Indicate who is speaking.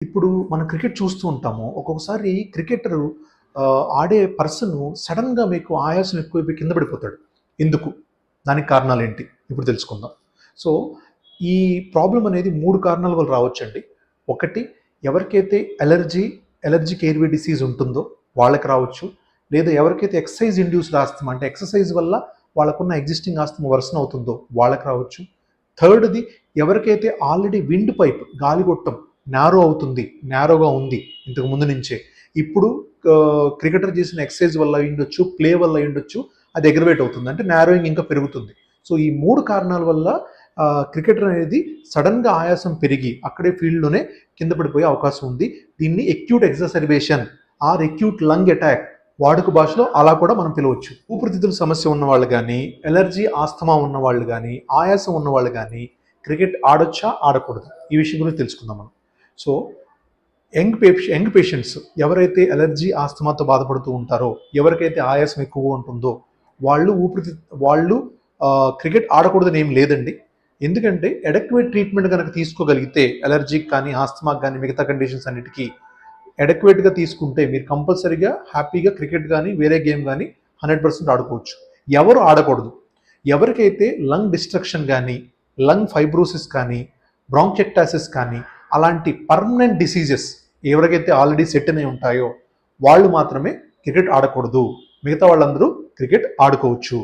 Speaker 1: ఇప్పుడు మనం క్రికెట్ చూస్తూ ఉంటాము. ఒక్కొక్కసారి క్రికెటరు ఆడే పర్సను సడెన్‌గా మీకు ఆయాసం ఎక్కువైపోయి కింద పడిపోతాడు. ఎందుకు? దానికి కారణాలేంటి? ఇప్పుడు తెలుసుకుందాం. సో, ఈ ప్రాబ్లమ్ అనేది 3 కారణాల వల్ల రావచ్చండి. ఒకటి, ఎవరికైతే అలెర్జిక్ ఎయిర్‌వే డిసీజ్ ఉంటుందో వాళ్ళకి రావచ్చు. లేదా ఎవరికైతే ఎక్సర్సైజ్ ఇండ్యూస్డ్ ఆస్తమా అంటే ఎక్సర్సైజ్ వల్ల వాళ్ళకున్న ఎగ్జిస్టింగ్ ఆస్తమా వర్సన్ అవుతుందో వాళ్ళకి రావచ్చు. థర్డ్‌ది, ఎవరికైతే ఆల్రెడీ విండ్ పైప్ గాలిగొట్టం నేరోగా ఉంది ఇంతకు ముందు నుంచే. ఇప్పుడు క్రికెటర్ చేసిన ఎక్సర్సైజ్ వల్ల అయ్యుండొచ్చు, ప్లే వల్ల అయ్యుండొచ్చు, అది అగ్రవేట్ అవుతుంది. అంటే నారోయింగ్ ఇంకా పెరుగుతుంది. సో ఈ 3 కారణాల వల్ల క్రికెటర్ అనేది సడన్‌గా ఆయాసం పెరిగి అక్కడే ఫీల్డ్‌లోనే కింద పడిపోయే అవకాశం ఉంది. దీన్ని acute exacerbation or acute lung attack, వాడుక భాషలో అలా కూడా మనం పిలవచ్చు. ఊపిరితిత్తుల సమస్య ఉన్నవాళ్ళు గానీ, ఎలర్జీ, ఆస్తమా ఉన్నవాళ్ళు గానీ, ఆయాసం ఉన్నవాళ్ళు గానీ క్రికెట్ ఆడొచ్చా? ఆడకూడదా? ఈ విషయం గురించి తెలుసుకుందాం మనం. సో యంగ్ పేషెంట్స్ ఎవరైతే అలర్జీ, ఆస్తమాతో బాధపడుతూ ఉంటారో, ఎవరికైతే ఆయాసం ఎక్కువగా ఉంటుందో వాళ్ళు క్రికెట్ ఆడకూడదని ఏం లేదండి. ఎందుకంటే అడెక్వేట్ ట్రీట్మెంట్ కనుక తీసుకోగలిగితే అలర్జీకి కానీ, ఆస్తమాకి కానీ, మిగతా కండిషన్స్ అన్నిటికీ అడెక్వేట్‌గా తీసుకుంటే మీరు కంపల్సరీగా హ్యాపీగా క్రికెట్ కానీ, వేరే గేమ్ కానీ 100% ఆడుకోవచ్చు. ఎవరు ఆడకూడదు? ఎవరికైతే లంగ్ డిస్ట్రక్షన్ కానీ, లంగ్ ఫైబ్రోసిస్ కానీ, బ్రాంకెక్టాసిస్ కానీ, అలాంటి పర్మనెంట్ డిసీజెస్ ఎవరికైతే ఆల్రెడీ సెట్ అయి ఉంటాయో వాళ్ళు మాత్రమే క్రికెట్ ఆడకూడదు. మిగతా వాళ్ళందరూ క్రికెట్ ఆడుకోవచ్చు.